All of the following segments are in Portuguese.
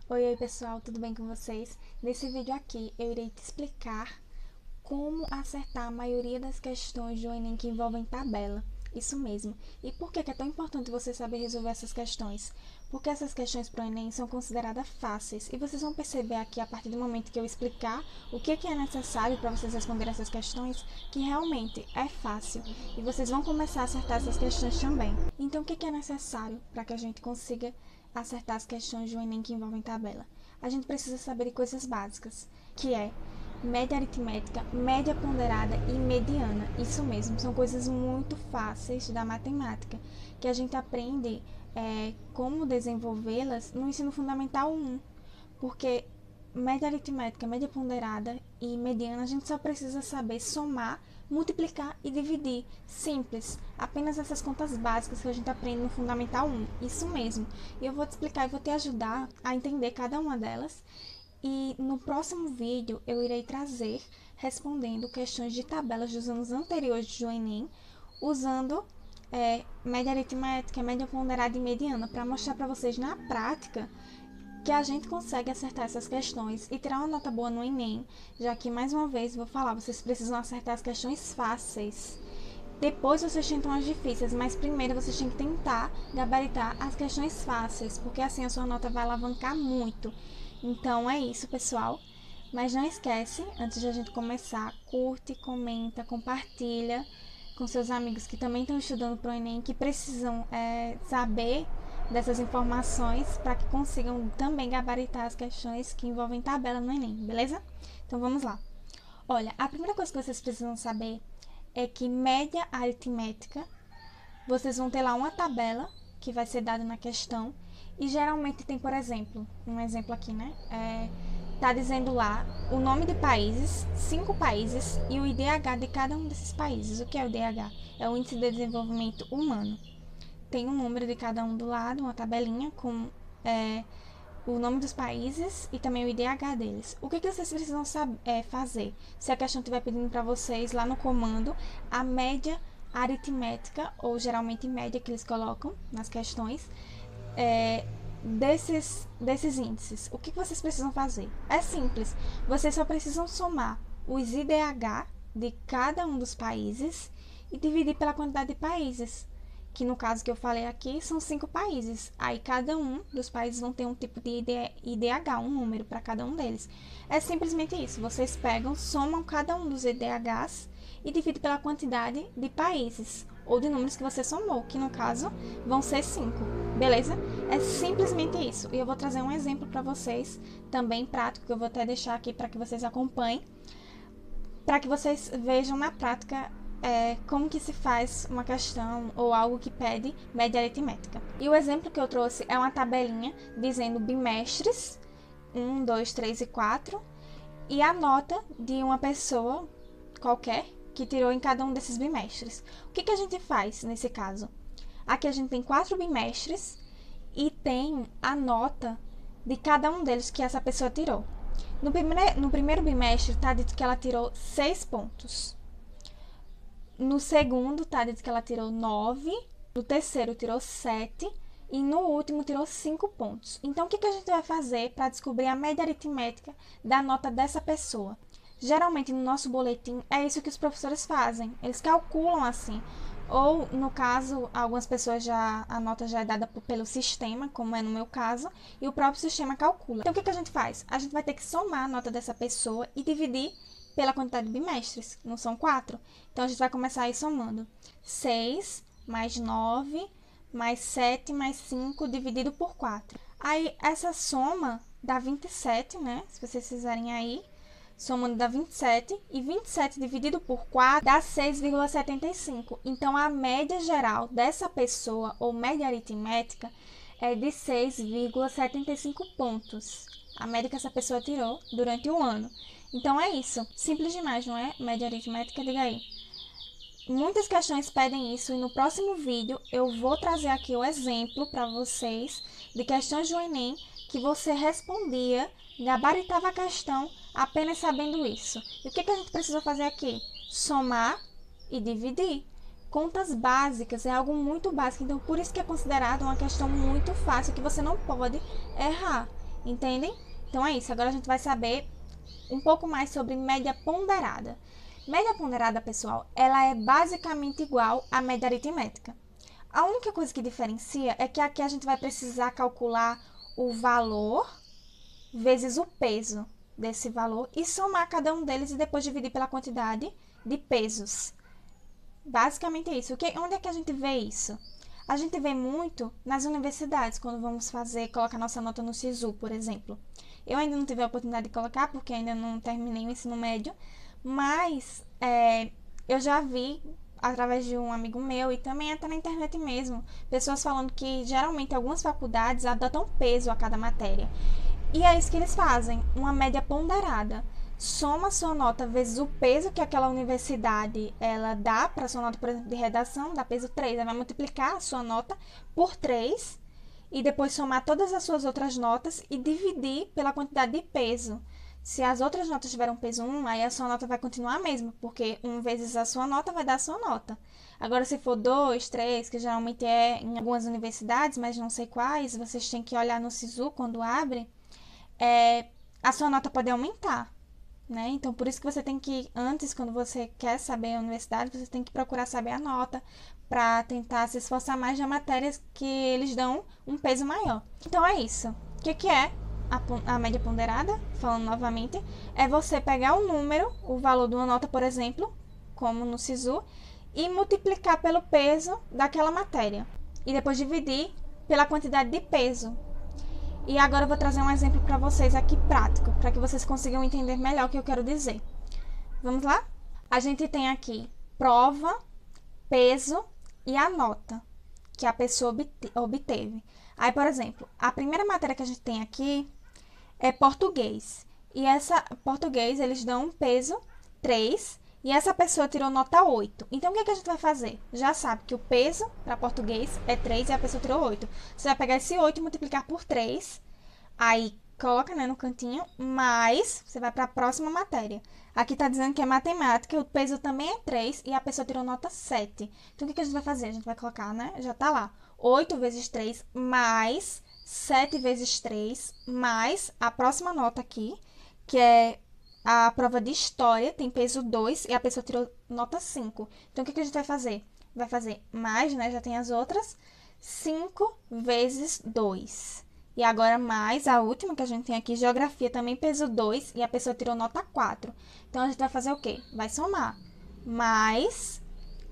Oi pessoal, tudo bem com vocês? Nesse vídeo aqui eu irei te explicar como acertar a maioria das questões do Enem que envolvem tabela. Isso mesmo. E por que é tão importante você saber resolver essas questões? Porque essas questões para o Enem são consideradas fáceis e vocês vão perceber aqui, a partir do momento que eu explicar o que é necessário para vocês responderem essas questões, que realmente é fácil e vocês vão começar a acertar essas questões também. Então, o que é necessário para que a gente consiga acertar as questões do Enem que envolvem tabela? A gente precisa saber de coisas básicas, que é média aritmética, média ponderada e mediana. Isso mesmo, são coisas muito fáceis da matemática, que a gente aprende como desenvolvê-las no ensino fundamental 1, porque média aritmética, média ponderada e mediana, a gente só precisa saber somar, multiplicar e dividir. Simples. Apenas essas contas básicas que a gente aprende no Fundamental 1. Isso mesmo. E eu vou te explicar e vou te ajudar a entender cada uma delas. E no próximo vídeo eu irei trazer respondendo questões de tabelas dos anos anteriores do Enem, usando média aritmética, média ponderada e mediana, para mostrar para vocês na prática que a gente consegue acertar essas questões e tirar uma nota boa no Enem, já que, mais uma vez, vou falar, vocês precisam acertar as questões fáceis. Depois vocês tentam as difíceis, mas primeiro vocês têm que tentar gabaritar as questões fáceis, porque assim a sua nota vai alavancar muito. Então é isso, pessoal. Mas não esquece, antes de a gente começar, curte, comenta, compartilha com seus amigos que também estão estudando para o Enem, que precisam saber dessas informações para que consigam também gabaritar as questões que envolvem tabela no Enem, beleza? Então vamos lá. Olha, a primeira coisa que vocês precisam saber é que média aritmética, vocês vão ter lá uma tabela que vai ser dada na questão e geralmente tem, por exemplo, um exemplo aqui, né? Tá dizendo lá o nome de países, 5 países e o IDH de cada um desses países. O que é o IDH? É o Índice de Desenvolvimento Humano. Tem um número de cada um do lado, uma tabelinha com o nome dos países e também o IDH deles. O que vocês precisam fazer? Se a questão estiver pedindo para vocês lá no comando a média aritmética, ou geralmente média que eles colocam nas questões, desses índices, o que vocês precisam fazer? É simples, vocês só precisam somar os IDH de cada um dos países e dividir pela quantidade de países, que no caso que eu falei aqui são 5 países. Aí cada um dos países vão ter um tipo de IDH, um número para cada um deles. É simplesmente isso, vocês pegam, somam cada um dos IDHs e dividem pela quantidade de países ou de números que você somou, que no caso vão ser 5, beleza? É simplesmente isso. E eu vou trazer um exemplo para vocês, também prático, que eu vou até deixar aqui para que vocês acompanhem, para que vocês vejam na prática como que se faz uma questão ou algo que pede média aritmética. E o exemplo que eu trouxe é uma tabelinha dizendo bimestres, 1, 2, 3 e 4, e a nota de uma pessoa qualquer que tirou em cada um desses bimestres. O que a gente faz nesse caso? Aqui a gente tem 4 bimestres e tem a nota de cada um deles que essa pessoa tirou. No primeiro bimestre está dito que ela tirou 6 pontos. No segundo está dito que ela tirou 9, no terceiro tirou 7 e no último tirou 5 pontos. Então, o que a gente vai fazer para descobrir a média aritmética da nota dessa pessoa? Geralmente, no nosso boletim, é isso que os professores fazem. Eles calculam assim. Ou, no caso, algumas pessoas a nota já é dada pelo sistema, como é no meu caso, e o próprio sistema calcula. Então, o que a gente faz? A gente vai ter que somar a nota dessa pessoa e dividir pela quantidade de bimestres, não são 4? Então, a gente vai começar aí somando 6 mais 9 mais 7 mais 5 dividido por 4. Aí, essa soma dá 27, né? Se vocês fizerem aí, somando dá 27, e 27 dividido por 4 dá 6,75. Então, a média geral dessa pessoa, ou média aritmética, é de 6,75 pontos. A média que essa pessoa tirou durante o ano. Então, é isso. Simples demais, não é? Média aritmética, diga aí. Muitas questões pedem isso e no próximo vídeo eu vou trazer aqui o exemplo para vocês de questões do Enem que você respondia, gabaritava a questão apenas sabendo isso. E o que a gente precisa fazer aqui? Somar e dividir. Contas básicas é algo muito básico, então por isso que é considerado uma questão muito fácil que você não pode errar. Entendem? Então é isso. Agora a gente vai saber um pouco mais sobre média ponderada. Média ponderada, pessoal, ela é basicamente igual à média aritmética. A única coisa que diferencia é que aqui a gente vai precisar calcular o valor vezes o peso desse valor e somar cada um deles e depois dividir pela quantidade de pesos. Basicamente isso. Onde é que a gente vê isso? A gente vê muito nas universidades, quando vamos colocar nossa nota no SISU, por exemplo. Eu ainda não tive a oportunidade de colocar, porque ainda não terminei o ensino médio, mas eu já vi, através de um amigo meu e também até na internet mesmo, pessoas falando que geralmente algumas faculdades adotam peso a cada matéria. E é isso que eles fazem, uma média ponderada. Soma sua nota vezes o peso que aquela universidade ela dá para sua nota, por exemplo, de redação, dá peso 3. Ela vai multiplicar a sua nota por 3 e depois somar todas as suas outras notas e dividir pela quantidade de peso. Se as outras notas tiveram peso 1, aí a sua nota vai continuar a mesma, porque 1 vezes a sua nota vai dar a sua nota. Agora, se for 2, 3, que geralmente é em algumas universidades, mas não sei quais, vocês têm que olhar no SISU quando abre, a sua nota pode aumentar, né? Então, por isso que você tem que, antes, quando você quer saber a universidade, você tem que procurar saber a nota para tentar se esforçar mais nas matérias que eles dão um peso maior. Então, é isso. O que é a média ponderada? Falando novamente, é você pegar o número, o valor de uma nota, por exemplo, como no SISU, e multiplicar pelo peso daquela matéria. E depois dividir pela quantidade de peso. E agora eu vou trazer um exemplo para vocês aqui prático, para que vocês consigam entender melhor o que eu quero dizer. Vamos lá? A gente tem aqui prova, peso e a nota que a pessoa obteve. Aí, por exemplo, a primeira matéria que a gente tem aqui é português. E essa português, eles dão um peso 3 e essa pessoa tirou nota 8. Então, o que a gente vai fazer? Já sabe que o peso para português é 3 e a pessoa tirou 8. Você vai pegar esse 8 e multiplicar por 3, aí coloca, né, no cantinho, mais você vai para a próxima matéria. Aqui está dizendo que é matemática, o peso também é 3 e a pessoa tirou nota 7. Então, o que a gente vai fazer? A gente vai colocar, né, já está lá, 8 vezes 3 mais 7 vezes 3 mais a próxima nota aqui, que é a prova de história, tem peso 2 e a pessoa tirou nota 5. Então, o que a gente vai fazer? Vai fazer mais, né? Já tem as outras. 5 vezes 2. E agora mais a última que a gente tem aqui, geografia, também peso 2 e a pessoa tirou nota 4. Então, a gente vai fazer o quê? Vai somar. Mais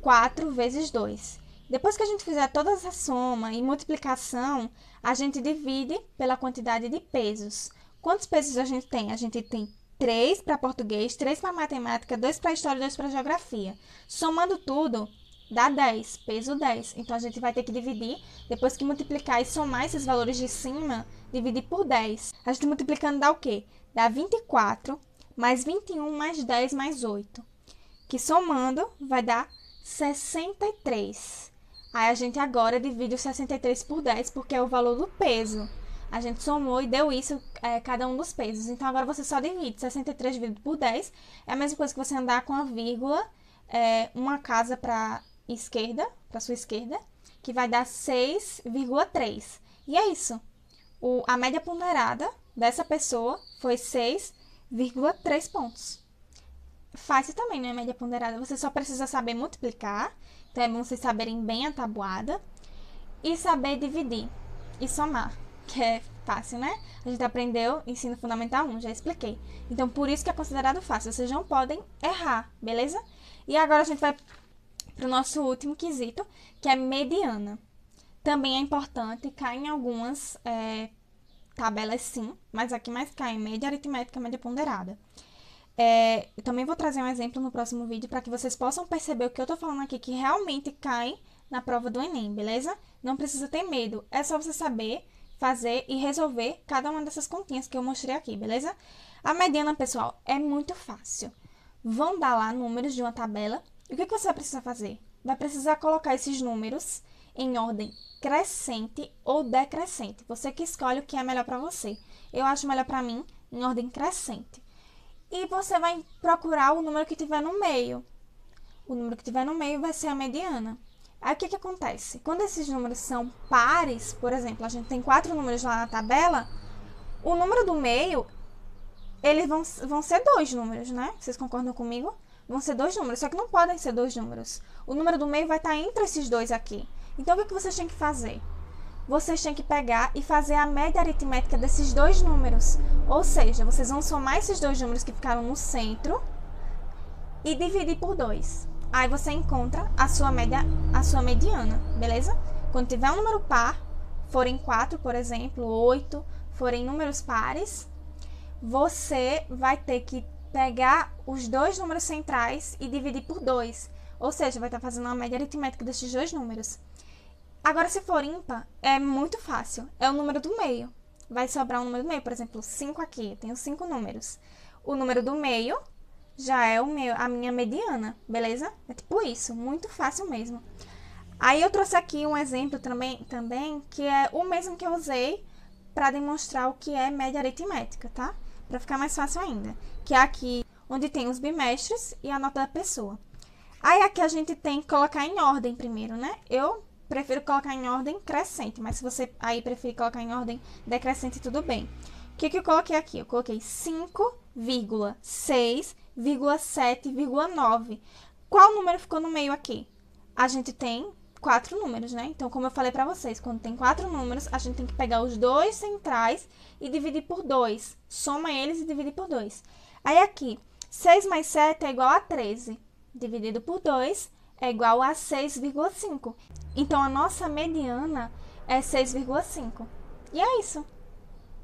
4 vezes 2. Depois que a gente fizer toda essa soma e multiplicação, a gente divide pela quantidade de pesos. Quantos pesos a gente tem? A gente tem 3 para português, 3 para matemática, 2 para história e 2 para geografia. Somando tudo, dá 10, peso 10. Então, a gente vai ter que dividir, depois que multiplicar e somar esses valores de cima, dividir por 10. A gente multiplicando dá o quê? Dá 24, mais 21, mais 10, mais 8. Que somando vai dar 63. Aí, a gente agora divide o 63 por 10, porque é o valor do peso. A gente somou e deu isso, cada um dos pesos. Então, agora você só divide. 63 dividido por 10 é a mesma coisa que você andar com a vírgula, uma casa para esquerda, para sua esquerda, que vai dar 6,3. E é isso. A média ponderada dessa pessoa foi 6,3 pontos. Fácil também, né? Média ponderada. Você só precisa saber multiplicar. Então, é bom vocês saberem bem a tabuada. E saber dividir e somar, que é fácil, né? A gente aprendeu ensino fundamental 1, já expliquei. Então, por isso que é considerado fácil. Vocês não podem errar, beleza? E agora a gente vai para o nosso último quesito, que é mediana. Também é importante, cai em algumas tabelas sim, mas aqui mais cai em média aritmética, média ponderada. Eu também vou trazer um exemplo no próximo vídeo para que vocês possam perceber o que eu tô falando aqui, que realmente cai na prova do Enem, beleza? Não precisa ter medo, é só você saber fazer e resolver cada uma dessas continhas que eu mostrei aqui, beleza? A mediana, pessoal, é muito fácil. Vão dar lá números de uma tabela. E o que você vai precisar fazer? Vai precisar colocar esses números em ordem crescente ou decrescente. Você que escolhe o que é melhor para você. Eu acho melhor para mim em ordem crescente. E você vai procurar o número que tiver no meio. O número que tiver no meio vai ser a mediana. Aí, o que acontece? Quando esses números são pares, por exemplo, a gente tem 4 números lá na tabela, O número do meio, eles vão ser 2 números, né? Vocês concordam comigo? Vão ser 2 números, só que não podem ser 2 números. O número do meio vai estar entre esses dois aqui. Então, o que vocês têm que fazer? Vocês têm que pegar e fazer a média aritmética desses 2 números. Ou seja, vocês vão somar esses 2 números que ficaram no centro e dividir por 2. Aí você encontra a sua mediana, beleza? Quando tiver um número par, forem 4, por exemplo, 8, forem números pares, você vai ter que pegar os 2 números centrais e dividir por 2. Ou seja, vai estar fazendo uma média aritmética desses 2 números. Agora, se for ímpar, é muito fácil. É o número do meio. Vai sobrar um número do meio. Por exemplo, 5 aqui. Eu tenho 5 números. O número do meio já é a minha mediana, beleza? É tipo isso. Muito fácil mesmo. Aí, eu trouxe aqui um exemplo também que é o mesmo que eu usei para demonstrar o que é média aritmética, tá? Para ficar mais fácil ainda. Que é aqui onde tem os bimestres e a nota da pessoa. Aí, aqui a gente tem que colocar em ordem primeiro, né? Eu prefiro colocar em ordem crescente, mas se você aí preferir colocar em ordem decrescente, tudo bem. O que eu coloquei aqui? Eu coloquei 5,6,7,9. Qual número ficou no meio aqui? A gente tem 4 números, né? Então, como eu falei pra vocês, quando tem 4 números, a gente tem que pegar os 2 centrais e dividir por 2. Soma eles e divide por 2. Aí, aqui, 6 mais 7 é igual a 13. Dividido por 2 é igual a 6,5. Então, a nossa mediana é 6,5. E é isso.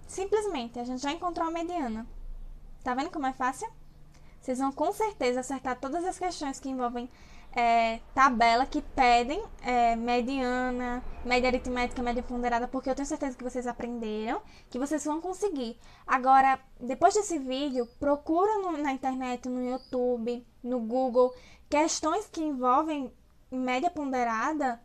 Simplesmente, a gente já encontrou a mediana. Tá vendo como é fácil? Vocês vão com certeza acertar todas as questões que envolvem tabela, que pedem mediana, média aritmética, média ponderada, porque eu tenho certeza que vocês aprenderam, que vocês vão conseguir. Agora, depois desse vídeo, procura na internet, no YouTube, no Google, questões que envolvem média ponderada,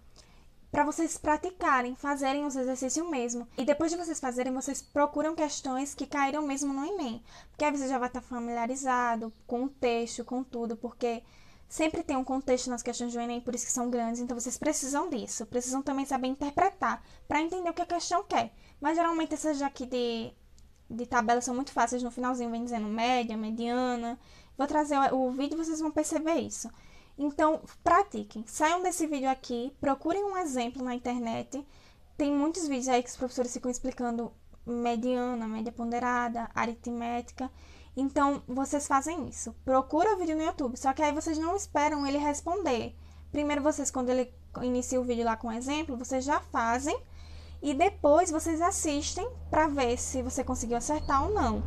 para vocês praticarem, fazerem os exercícios mesmo. E depois de vocês fazerem, vocês procuram questões que caíram mesmo no Enem. Porque aí você já vai estar familiarizado com o texto, com tudo, porque sempre tem um contexto nas questões do Enem, por isso que são grandes, então vocês precisam disso. Precisam também saber interpretar, para entender o que a questão quer. Mas geralmente essas aqui de tabela são muito fáceis, no finalzinho vem dizendo média, mediana. Vou trazer o vídeo e vocês vão perceber isso. Então, pratiquem. Saiam desse vídeo aqui, procurem um exemplo na internet. Tem muitos vídeos aí que os professores ficam explicando mediana, média ponderada, aritmética. Então, vocês fazem isso. Procura o vídeo no YouTube, só que aí vocês não esperam ele responder. Primeiro, vocês, quando ele inicia o vídeo lá com o exemplo, vocês já fazem. E depois, vocês assistem para ver se você conseguiu acertar ou não.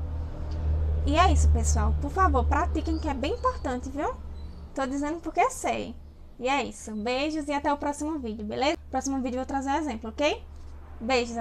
E é isso, pessoal. Por favor, pratiquem, que é bem importante, viu? Tô dizendo porque sei. E é isso. Beijos e até o próximo vídeo, beleza? No próximo vídeo eu vou trazer um exemplo, ok? Beijos.